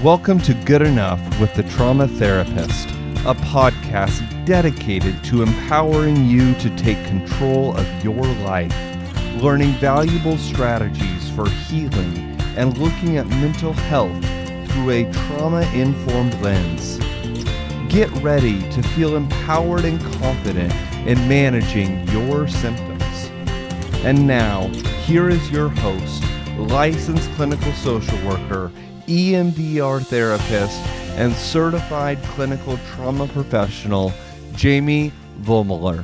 Welcome to Good Enough with the Trauma Therapist, a podcast dedicated to empowering you to take control of your life, learning valuable strategies for healing and looking at mental health through a trauma-informed lens. Get ready to feel empowered and confident in managing your symptoms. And now, here is your host, licensed clinical social worker, EMDR therapist, and certified clinical trauma professional, Jamie Vollmoeller.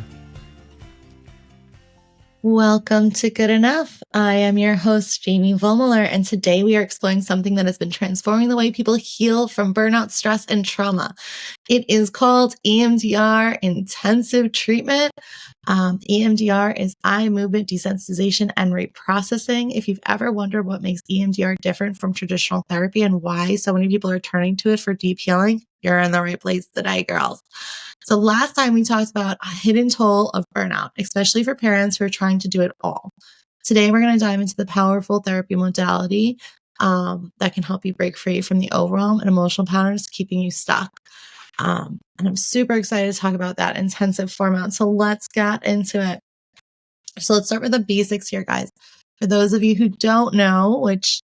Welcome to Good Enough. I am your host, Jamie Vollmoeller, and today we are exploring something that has been transforming the way people heal from burnout, stress, and trauma. It is called EMDR, intensive treatment. EMDR is eye movement desensitization and reprocessing. If you've ever wondered what makes EMDR different from traditional therapy and why so many people are turning to it for deep healing, you're in the right place today, girls. So last time we talked about a hidden toll of burnout, especially for parents who are trying to do it all. Today, we're going to dive into the powerful therapy modality that can help you break free from the overwhelm and emotional patterns keeping you stuck. And I'm super excited to talk about that intensive format. So let's get into it. So let's start with the basics here, guys. For those of you who don't know, which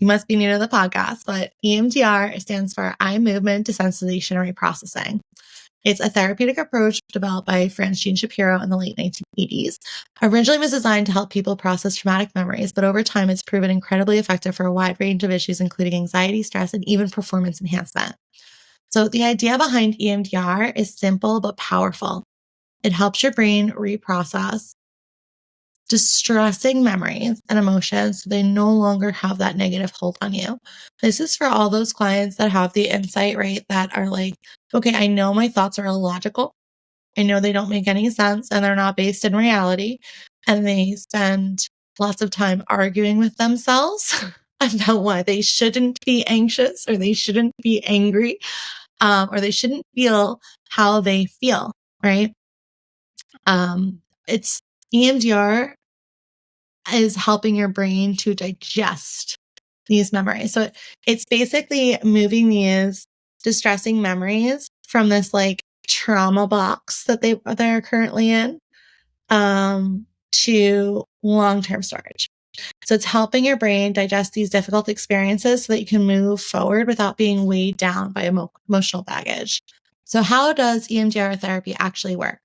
you must be new to the podcast, but EMDR stands for eye movement desensitization and reprocessing. It's a therapeutic approach developed by Francine Shapiro in the late 1980s. Originally, it was designed to help people process traumatic memories, but over time, it's proven incredibly effective for a wide range of issues, including anxiety, stress, and even performance enhancement. So the idea behind EMDR is simple but powerful. It helps your brain reprocess distressing memories and emotions so they no longer have that negative hold on you. This is for all those clients that have the insight, right? That are like, okay, I know my thoughts are illogical. I know they don't make any sense and they're not based in reality. And they spend lots of time arguing with themselves about why they shouldn't be anxious or they shouldn't be angry or they shouldn't feel how they feel, right? It's EMDR is helping your brain to digest these memories. So it's basically moving these distressing memories from this like trauma box that they're currently in to long-term storage. So it's helping your brain digest these difficult experiences so that you can move forward without being weighed down by emotional baggage. So how does EMDR therapy actually work?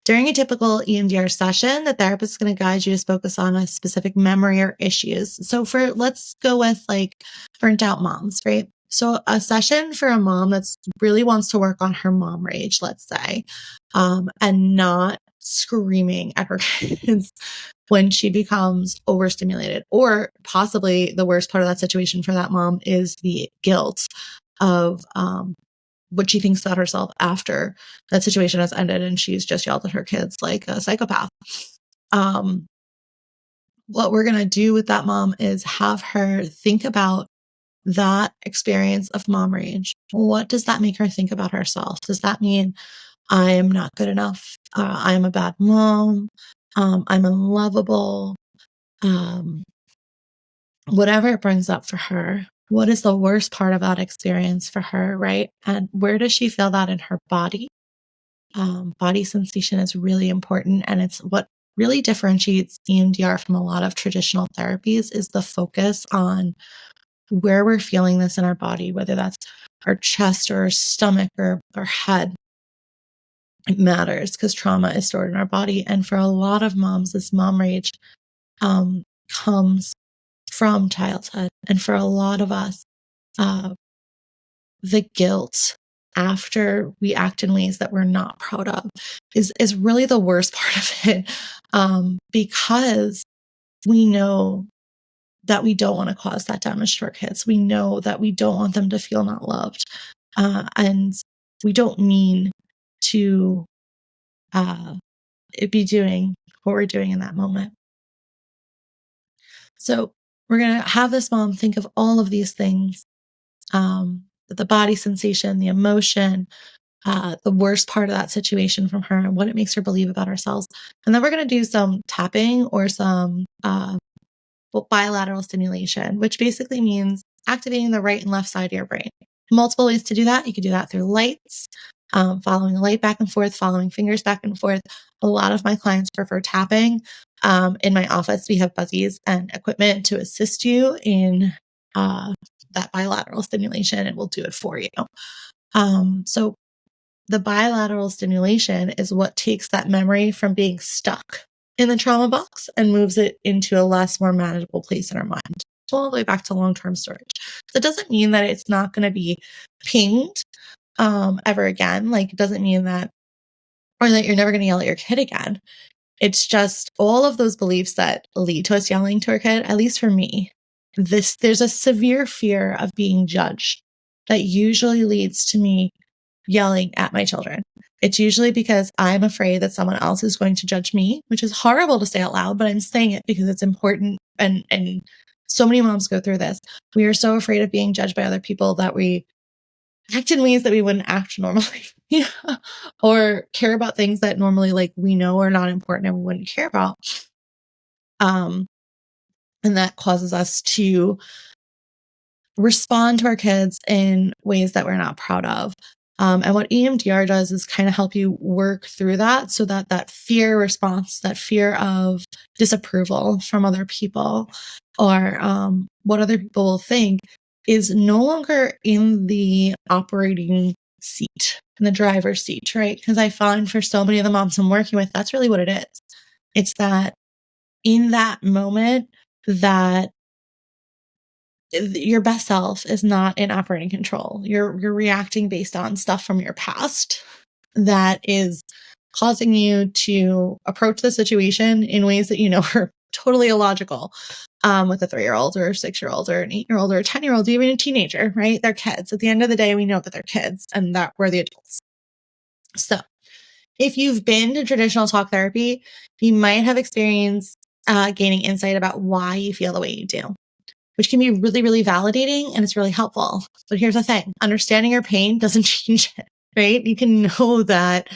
During a typical EMDR session, the therapist is going to guide you to focus on a specific memory or issues. So let's go with like burnt out moms, right? So a session for a mom that's really wants to work on her mom rage, let's say, and not screaming at her kids when she becomes overstimulated, or possibly the worst part of that situation for that mom is the guilt of, what she thinks about herself after that situation has ended and she's just yelled at her kids like a psychopath. What we're going to do with that mom is have her think about that experience of mom rage. What does that make her think about herself? Does that mean I am not good enough? I'm a bad mom. I'm unlovable. Whatever it brings up for her. What is the worst part of that experience for her, right? And where does she feel that in her body? Body sensation is really important. And it's what really differentiates EMDR from a lot of traditional therapies is the focus on where we're feeling this in our body, whether that's our chest or our stomach or our head. It matters because trauma is stored in our body. And for a lot of moms, this mom rage comes from childhood. And for a lot of us, the guilt after we act in ways that we're not proud of is really the worst part of it, because we know that we don't want to cause that damage to our kids. We know that we don't want them to feel not loved. And we don't mean to be doing what we're doing in that moment. So we're going to have this mom think of all of these things, the body sensation, the emotion, the worst part of that situation from her and what it makes her believe about ourselves. And then we're going to do some tapping or some bilateral stimulation, which basically means activating the right and left side of your brain. Multiple ways to do that. You could do that through lights, following a light back and forth, following fingers back and forth. A lot of my clients prefer tapping. In my office, we have buzzies and equipment to assist you in that bilateral stimulation, and we'll do it for you. So the bilateral stimulation is what takes that memory from being stuck in the trauma box and moves it into a less, more manageable place in our mind, all the way back to long-term storage. That doesn't mean that it's not going to be pinged ever again. Like, it doesn't mean that, or that you're never going to yell at your kid again. It's just all of those beliefs that lead to us yelling to our kid, at least for me. There's a severe fear of being judged that usually leads to me yelling at my children. It's usually because I'm afraid that someone else is going to judge me, which is horrible to say out loud, but I'm saying it because it's important. And so many moms go through this. We are so afraid of being judged by other people that we act in ways that we wouldn't act normally, or care about things that normally, like, we know are not important and we wouldn't care about. And that causes us to respond to our kids in ways that we're not proud of. And what EMDR does is kind of help you work through that, so that that fear response, that fear of disapproval from other people, or what other people will think, is no longer in the operating seat, in the driver's seat, right? Because I find for so many of the moms I'm working with, that's really what it is. It's that in that moment that your best self is not in operating control. You're reacting based on stuff from your past that is causing you to approach the situation in ways that you know are totally illogical, with a 3-year-old or a 6-year-old or an 8-year-old or a 10-year-old, even a teenager, right? They're kids. At the end of the day, we know that they're kids and that we're the adults. So if you've been to traditional talk therapy, you might have experienced gaining insight about why you feel the way you do, which can be really, really validating, and it's really helpful. But here's the thing: understanding your pain doesn't change it, right? You can know that,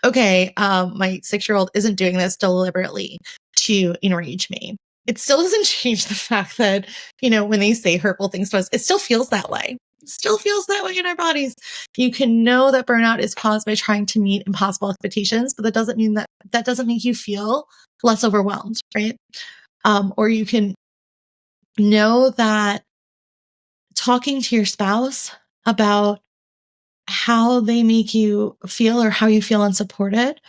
okay, my 6-year-old isn't doing this deliberately to enrage me. It still doesn't change the fact that, when they say hurtful things to us, it still feels that way. It still feels that way in our bodies. You can know that burnout is caused by trying to meet impossible expectations, but that doesn't mean that doesn't make you feel less overwhelmed, right? Or you can know that talking to your spouse about how they make you feel or how you feel unsupported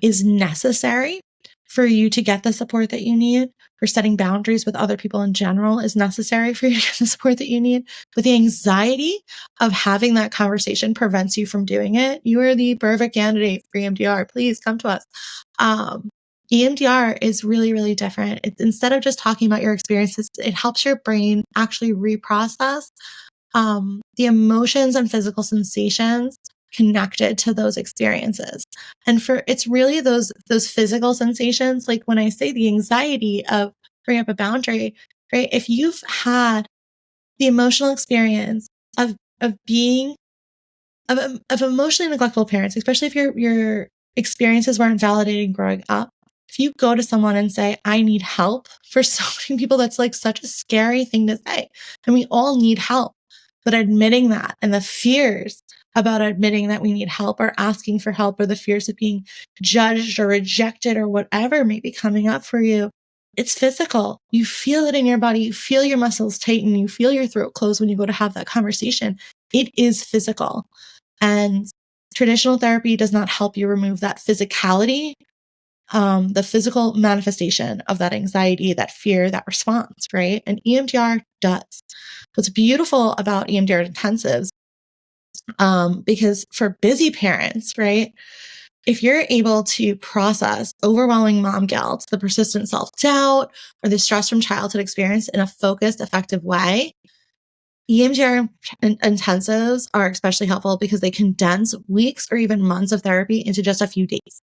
is necessary for you to get the support that you need. For setting boundaries with other people in general is necessary for you to get the support that you need. But the anxiety of having that conversation prevents you from doing it. You are the perfect candidate for EMDR. Please come to us. EMDR is really, really different. Instead of just talking about your experiences, it helps your brain actually reprocess the emotions and physical sensations connected to those experiences. And it's really those physical sensations, like when I say the anxiety of bringing up a boundary, right? If you've had the emotional experience of being of emotionally neglectful parents, especially if your experiences weren't validating growing up, if you go to someone and say, I need help, for so many people, that's like such a scary thing to say. And we all need help. But admitting that, and the fears about admitting that we need help or asking for help, or the fears of being judged or rejected or whatever may be coming up for you, it's physical. You feel it in your body. You feel your muscles tighten. You feel your throat close when you go to have that conversation. It is physical. And traditional therapy does not help you remove that physicality, the physical manifestation of that anxiety, that fear, that response, right? And EMDR does. What's beautiful about EMDR intensives, because for busy parents, right, if you're able to process overwhelming mom guilt, the persistent self-doubt, or the stress from childhood experience in a focused, effective way, EMDR intensives are especially helpful because they condense weeks or even months of therapy into just a few days.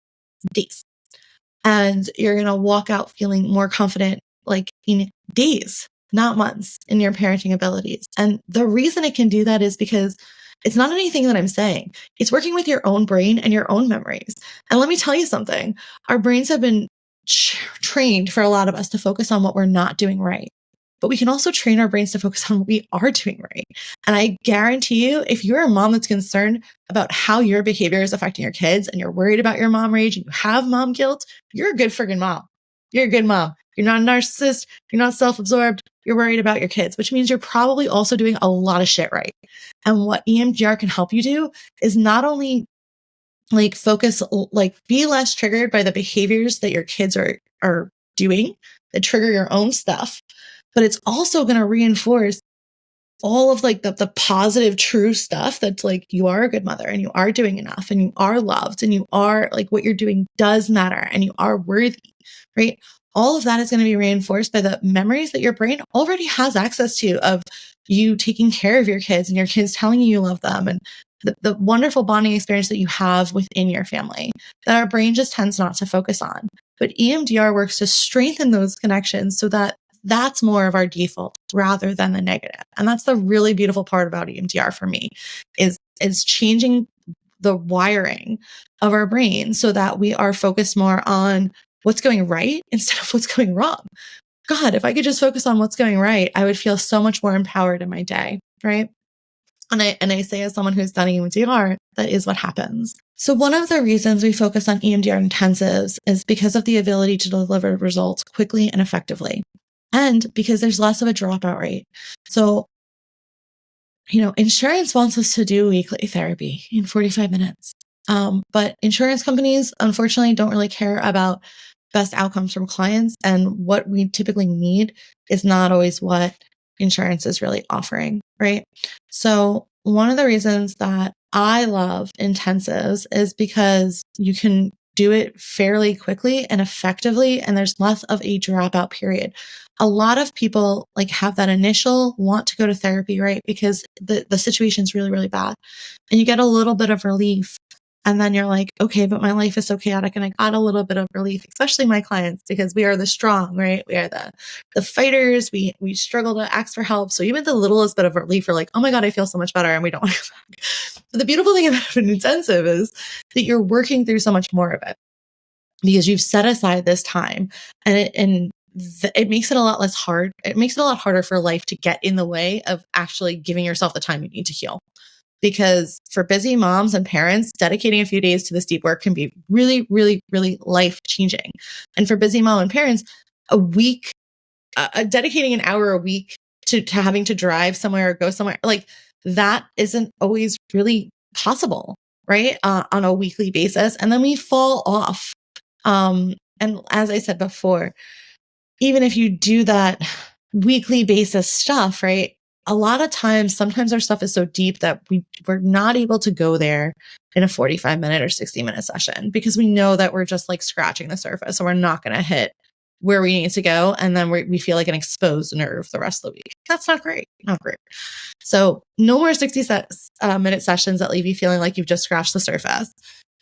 And you're going to walk out feeling more confident, like in days, not months, in your parenting abilities. And the reason it can do that is because it's not anything that I'm saying. It's working with your own brain and your own memories. And let me tell you something. Our brains have been trained for a lot of us to focus on what we're not doing right. but we can also train our brains to focus on what we are doing right. And I guarantee you, if you're a mom that's concerned about how your behavior is affecting your kids and you're worried about your mom rage and you have mom guilt, you're a good friggin' mom. You're a good mom. You're not a narcissist. You're not self-absorbed. You're worried about your kids, which means you're probably also doing a lot of shit right. And what EMDR can help you do is not only like focus, like be less triggered by the behaviors that your kids are doing that trigger your own stuff, but it's also going to reinforce all of like the positive, true stuff that's like, you are a good mother and you are doing enough and you are loved and you are like, what you're doing does matter and you are worthy, right? All of that is going to be reinforced by the memories that your brain already has access to of you taking care of your kids and your kids telling you love them and the wonderful bonding experience that you have within your family that our brain just tends not to focus on. But EMDR works to strengthen those connections so that that's more of our default rather than the negative. And that's the really beautiful part about EMDR for me is changing the wiring of our brain so that we are focused more on what's going right instead of what's going wrong. God, if I could just focus on what's going right, I would feel so much more empowered in my day, right? And I say as someone who's done EMDR, that is what happens. So one of the reasons we focus on EMDR intensives is because of the ability to deliver results quickly and effectively. And because there's less of a dropout rate. So, insurance wants us to do weekly therapy in 45 minutes. But insurance companies, unfortunately, don't really care about best outcomes from clients. And what we typically need is not always what insurance is really offering, right? So one of the reasons that I love intensives is because you can do it fairly quickly and effectively, and there's less of a dropout period. A lot of people like have that initial want to go to therapy, right? Because the situation's really, really bad. And you get a little bit of relief. And then you're like, okay, but my life is so chaotic and I got a little bit of relief, especially my clients, because we are the strong, right? We are the fighters. We struggle to ask for help. So even the littlest bit of relief, we're like, oh my God, I feel so much better. And we don't want to go back. But the beautiful thing about an intensive is that you're working through so much more of it because you've set aside this time and it makes it a lot less hard. It makes it a lot harder for life to get in the way of actually giving yourself the time you need to heal. Because for busy moms and parents, dedicating a few days to this deep work can be really, really, really life changing. And for busy mom and parents, a week, dedicating an hour a week to having to drive somewhere or go somewhere, like that isn't always really possible, right? On a weekly basis. And then we fall off. And as I said before, even if you do that weekly basis stuff, right? A lot of times, sometimes our stuff is so deep that we're not able to go there in a 45-minute or 60-minute session because we know that we're just like scratching the surface. So we're not going to hit where we need to go. And then we feel like an exposed nerve the rest of the week. That's not great. Not great. So no more 60-minute sessions that leave you feeling like you've just scratched the surface.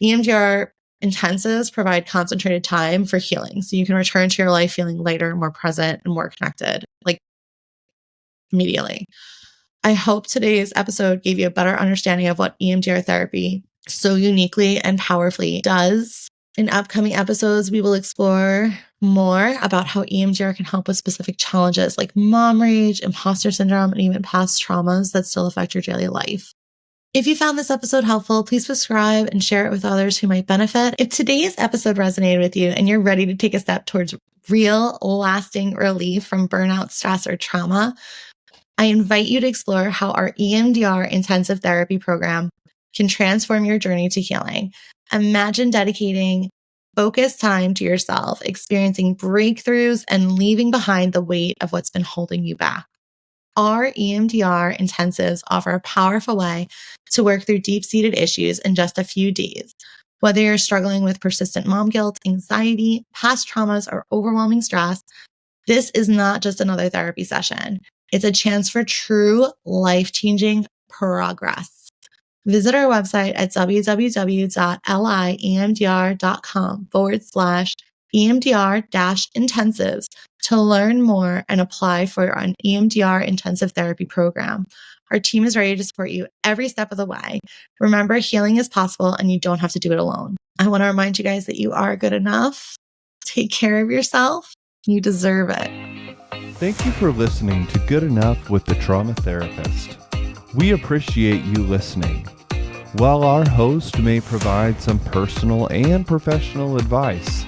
EMDR intensives provide concentrated time for healing. So you can return to your life feeling lighter, more present, and more connected, like immediately. I hope today's episode gave you a better understanding of what EMDR therapy so uniquely and powerfully does. In upcoming episodes, we will explore more about how EMDR can help with specific challenges like mom rage, imposter syndrome, and even past traumas that still affect your daily life. If you found this episode helpful, please subscribe and share it with others who might benefit. If today's episode resonated with you and you're ready to take a step towards real, lasting relief from burnout, stress, or trauma, I invite you to explore how our EMDR intensive therapy program can transform your journey to healing. Imagine dedicating focused time to yourself, experiencing breakthroughs, and leaving behind the weight of what's been holding you back. Our EMDR intensives offer a powerful way to work through deep-seated issues in just a few days. Whether you're struggling with persistent mom guilt, anxiety, past traumas, or overwhelming stress, this is not just another therapy session. It's a chance for true life-changing progress. Visit our website at www.liemdr.com/EMDR-intensives to learn more and apply for an EMDR intensive therapy program. Our team is ready to support you every step of the way. Remember, healing is possible and you don't have to do it alone. I want to remind you guys that you are good enough. Take care of yourself. You deserve it. Thank you for listening to Good Enough with the Trauma Therapist. We appreciate you listening. While our host may provide some personal and professional advice,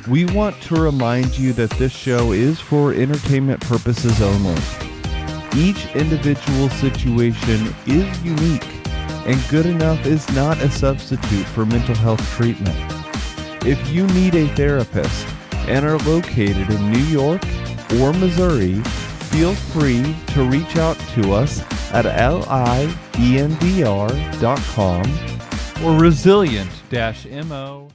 we want to remind you that this show is for entertainment purposes only. Each individual situation is unique, and Good Enough is not a substitute for mental health treatment. If you need a therapist and are located in New York or Missouri, feel free to reach out to us at liemdr.com or resilient-mo.com.